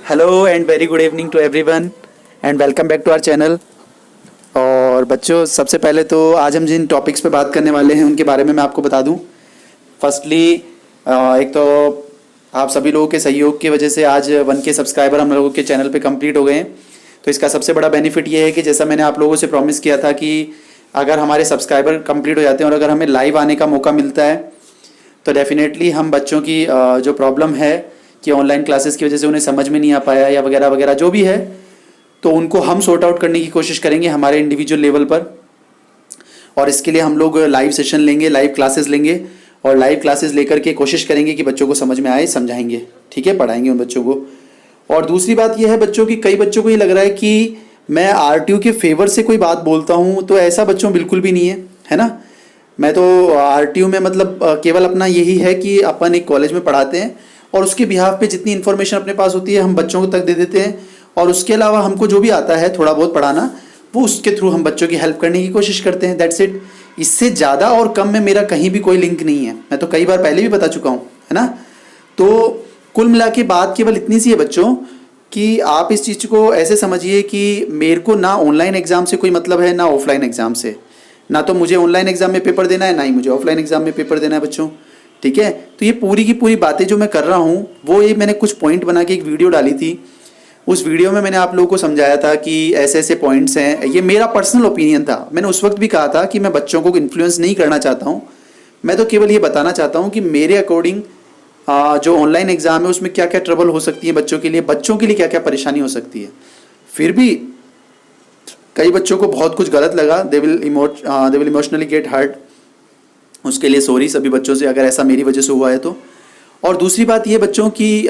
Hello and very good evening to everyone and welcome back to our channel. और बच्चों, सबसे पहले तो आज हम जिन टॉपिक्स पे बात करने वाले हैं उनके बारे में मैं आपको बता दूं। फर्स्टली एक तो आप सभी लोगों के सहयोग की वजह से आज 1K सब्सक्राइबर हम लोगों के चैनल पे कंप्लीट हो गए हैं। तो इसका सबसे बड़ा बेनिफिट ये है कि जैसा मैंने आप लोगों से प्रॉमिस किया था कि अगर हमारे सब्सक्राइबर कंप्लीट हो जाते हैं और अगर हमें लाइव आने का मौका मिलता है तो डेफिनेटली हम बच्चों की जो प्रॉब्लम है कि ऑनलाइन क्लासेस की वजह से उन्हें समझ में नहीं आ पाया या वगैरह वगैरह जो भी है, तो उनको हम सॉर्ट आउट करने की कोशिश करेंगे हमारे इंडिविजुअल लेवल पर। और इसके लिए हम लोग लाइव सेशन लेंगे, लाइव क्लासेस लेंगे और लाइव क्लासेस लेकर के कोशिश करेंगे कि बच्चों को समझ में आए, समझाएंगे, ठीक है, पढ़ाएंगे उन बच्चों को। और दूसरी बात यह है बच्चों की, कई बच्चों को ये लग रहा है कि मैं RTU के फेवर से कोई बात बोलता हूँ, तो ऐसा बच्चों बिल्कुल भी नहीं है ना। मैं तो RTU में मतलब केवल अपना यही है कि अपन एक कॉलेज में पढ़ाते हैं और उसके बिहाफ पे जितनी इन्फॉर्मेशन अपने पास होती है हम बच्चों को तक दे देते हैं। और उसके अलावा हमको जो भी आता है थोड़ा बहुत पढ़ाना, वो उसके थ्रू हम बच्चों की हेल्प करने की कोशिश करते हैं, दैट्स इट। इससे ज़्यादा और कम में मेरा कहीं भी कोई लिंक नहीं है। मैं तो कई बार पहले भी बता चुका हूँ, है ना। तो कुल मिला के बात केवल इतनी सी है बच्चों कि आप इस चीज़ को ऐसे समझिए कि मेरे को ना ऑनलाइन एग्ज़ाम से कोई मतलब है ना ऑफलाइन एग्ज़ाम से। ना तो मुझे ऑनलाइन एग्ज़ाम में पेपर देना है, ना ही मुझे ऑफलाइन एग्ज़ाम में पेपर देना है बच्चों, ठीक है। तो ये पूरी की पूरी बातें जो मैं कर रहा हूँ वो ये मैंने कुछ पॉइंट बना के एक वीडियो डाली थी। उस वीडियो में मैंने आप लोगों को समझाया था कि ऐसे ऐसे पॉइंट्स हैं। ये मेरा पर्सनल ओपिनियन था। मैंने उस वक्त भी कहा था कि मैं बच्चों को इन्फ्लुएंस नहीं करना चाहता हूँ, मैं तो केवल ये बताना चाहता हूँ कि मेरे अकॉर्डिंग जो ऑनलाइन एग्ज़ाम है उसमें क्या क्या ट्रबल हो सकती है बच्चों के लिए क्या क्या परेशानी हो सकती है। फिर भी कई बच्चों को बहुत कुछ गलत लगा, they will emotionally get hurt. उसके लिए सॉरी सभी बच्चों से अगर ऐसा मेरी वजह से हुआ है तो। और दूसरी बात ये बच्चों की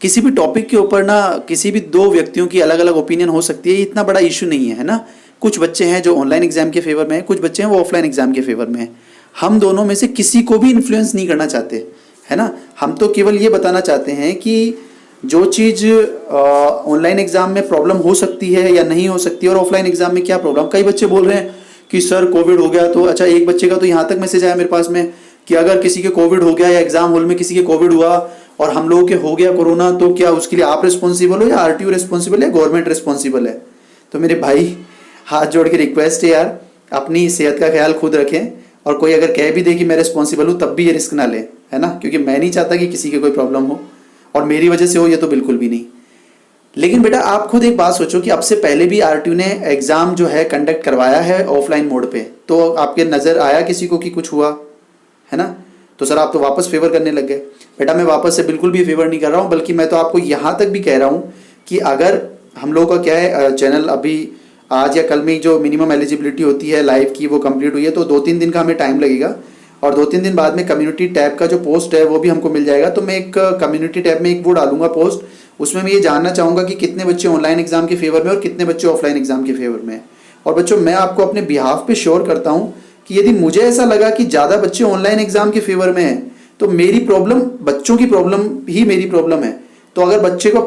किसी भी टॉपिक के ऊपर ना किसी भी दो व्यक्तियों की अलग अलग ओपिनियन हो सकती है, ये इतना बड़ा इशू नहीं है ना। कुछ बच्चे हैं जो ऑनलाइन एग्जाम के फेवर में हैं, कुछ बच्चे हैं वो ऑफलाइन एग्जाम के फेवर में हैं। हम दोनों में से किसी को भी इन्फ्लुएंस नहीं करना चाहते, है ना। हम तो केवल ये बताना चाहते हैं कि जो चीज़ ऑनलाइन एग्जाम में प्रॉब्लम हो सकती है या नहीं हो सकती है और ऑफलाइन एग्जाम में क्या प्रॉब्लम। कई बच्चे बोल रहे हैं कि सर कोविड हो गया, तो अच्छा एक बच्चे का तो यहाँ तक मैसेज आया मेरे पास में कि अगर किसी के कोविड हो गया या एग्जाम हॉल में किसी के कोविड हुआ और हम लोगों के हो गया कोरोना, तो क्या उसके लिए आप रिस्पॉन्सिबल हो या RTU रिस्पॉन्सिबल है, गवर्नमेंट रिस्पॉन्सिबल है। तो मेरे भाई हाथ जोड़ के रिक्वेस्ट है यार, अपनी सेहत का ख्याल खुद रखें। और कोई अगर कह भी दे कि मैं रिस्पॉन्सिबल हूँ तब भी ये रिस्क ना ले, है ना, क्योंकि मैं नहीं चाहता कि किसी की कोई प्रॉब्लम हो और मेरी वजह से हो, ये तो बिल्कुल भी नहीं। लेकिन बेटा आप खुद एक बात सोचो कि अब से पहले भी RTU ने एग्जाम जो है कंडक्ट करवाया है ऑफलाइन मोड पे, तो आपके नज़र आया किसी को कि कुछ हुआ, है ना। तो सर आप तो वापस फेवर करने लग गए। बेटा मैं वापस से बिल्कुल भी फेवर नहीं कर रहा हूँ, बल्कि मैं तो आपको यहाँ तक भी कह रहा हूँ कि अगर हम लोगों का क्या है, चैनल अभी आज या कल में जो मिनिमम एलिजिबिलिटी होती है लाइव की वो कंप्लीट हुई है, तो 2-3 दिन का हमें टाइम लगेगा और 2-3 दिन बाद में कम्युनिटी टैब का जो पोस्ट है वो भी हमको मिल जाएगा। तो मैं एक कम्युनिटी टैब में एक वो डालूंगा पोस्ट, उसमें मैं ये जानना चाहूँगा कि कितने बच्चे ऑनलाइन एग्जाम के फेवर में और कितने बच्चे ऑफलाइन एग्जाम के फेवर में। और बच्चों मैं आपको अपने बिहाफ पे श्योर करता हूँ कि यदि मुझे ऐसा लगा कि ज़्यादा बच्चे ऑनलाइन एग्जाम के फेवर में हैं तो मेरी प्रॉब्लम बच्चों की प्रॉब्लम ही मेरी प्रॉब्लम है। तो अगर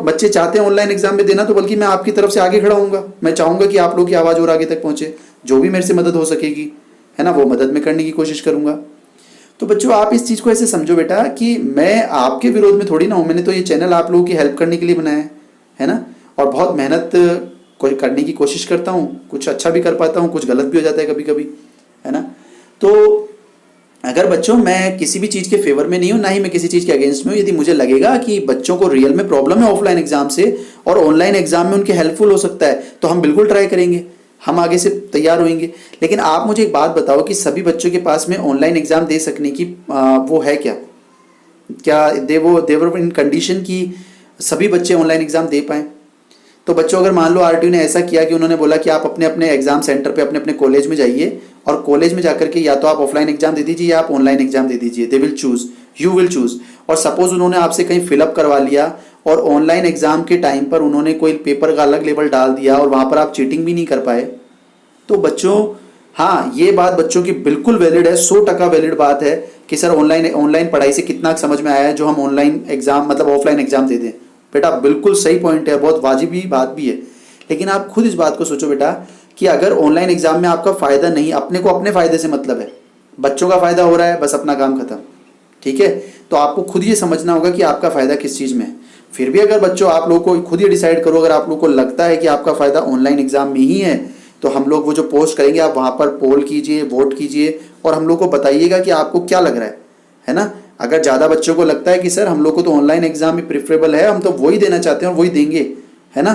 बच्चे चाहते हैं ऑनलाइन एग्जाम में देना, तो बल्कि मैं आपकी तरफ से आगे खड़ा हूँगा। मैं चाहूँगा कि आप लोग की आवाज़ और आगे तक पहुँचे, जो भी मेरे से मदद हो सकेगी, है ना, वो मदद में करने की कोशिश करूँगा। तो बच्चों आप इस चीज़ को ऐसे समझो बेटा कि मैं आपके विरोध में थोड़ी ना हूँ। मैंने तो ये चैनल आप लोगों की हेल्प करने के लिए बनाया है ना। और बहुत मेहनत करने की कोशिश करता हूँ, कुछ अच्छा भी कर पाता हूँ, कुछ गलत भी हो जाता है कभी कभी, है ना। तो अगर बच्चों मैं किसी भी चीज़ के फेवर में नहीं हूँ, ना ही मैं किसी चीज़ के अगेंस्ट में हूँ। यदि मुझे लगेगा कि बच्चों को रियल में प्रॉब्लम है ऑफलाइन एग्जाम से और ऑनलाइन एग्जाम में उनके हेल्पफुल हो सकता है, तो हम बिल्कुल ट्राई करेंगे, हम आगे से तैयार होंगे। लेकिन आप मुझे एक बात बताओ कि सभी बच्चों के पास में ऑनलाइन एग्जाम दे सकने की वो है क्या देवर इन कंडीशन की सभी बच्चे ऑनलाइन एग्जाम दे पाएँ। तो बच्चों अगर मान लो RTU ने ऐसा किया कि उन्होंने बोला कि आप अपने अपने एग्जाम सेंटर पे अपने अपने कॉलेज में जाइए और कॉलेज में जाकर के या तो आप ऑफलाइन एग्जाम दे दीजिए या आप ऑनलाइन एग्जाम दे दीजिए, they will choose, you will choose. और सपोज उन्होंने आपसे कहीं फिलअप करवा लिया और ऑनलाइन एग्जाम के टाइम पर उन्होंने कोई पेपर का अलग लेवल डाल दिया और वहाँ पर आप चीटिंग भी नहीं कर पाए, तो बच्चों हाँ ये बात बच्चों की बिल्कुल वैलिड है, 100% वैलिड बात है कि सर ऑनलाइन पढ़ाई से कितना समझ में आया है जो हम ऑनलाइन एग्जाम मतलब ऑफलाइन एग्जाम दे दें। बेटा बिल्कुल सही पॉइंट है, बहुत वाजिबी बात भी है। लेकिन आप खुद इस बात को सोचो बेटा कि अगर ऑनलाइन एग्जाम में आपका फ़ायदा नहीं, अपने को अपने फ़ायदे से मतलब है, बच्चों का फ़ायदा हो रहा है, बस अपना काम खत्म, ठीक है। तो आपको खुद ये समझना होगा कि आपका फ़ायदा किस चीज़ में है। फिर भी अगर बच्चों आप लोग को खुद ही डिसाइड करो, अगर आप लोग को लगता है कि आपका फ़ायदा ऑनलाइन एग्ज़ाम में ही है, तो हम लोग वो जो पोस्ट करेंगे आप वहाँ पर पोल कीजिए, वोट कीजिए और हम लोग को बताइएगा कि आपको क्या लग रहा है ना। अगर ज़्यादा बच्चों को लगता है कि सर हम लोग को तो ऑनलाइन एग्ज़ाम ही प्रेफरेबल है, हम तो वही देना चाहते हैं और वही देंगे, है ना,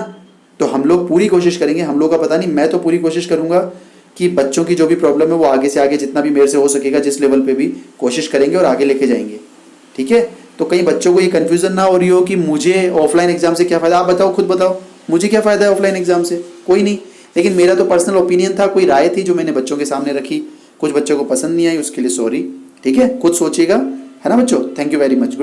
तो हम लोग पूरी कोशिश करेंगे। हम लोग का पता नहीं, मैं तो पूरी कोशिश करूँगा कि बच्चों की जो भी प्रॉब्लम है वो आगे से आगे जितना भी मेरे से हो सकेगा, जिस लेवल पे भी कोशिश करेंगे और आगे लेके जाएंगे, ठीक है। तो कई बच्चों को ये कन्फ्यूज़न ना हो रही हो कि मुझे ऑफलाइन एग्ज़ाम से क्या फ़ायदा। आप बताओ, खुद बताओ, मुझे क्या फ़ायदा है ऑफलाइन एग्ज़ाम से? कोई नहीं। लेकिन मेरा तो पर्सनल ओपिनियन था, कोई राय थी जो मैंने बच्चों के सामने रखी। कुछ बच्चों को पसंद नहीं आई, उसके लिए सॉरी, ठीक है। खुद सोचिएगा, है ना बच्चों। Thank you very much. Good.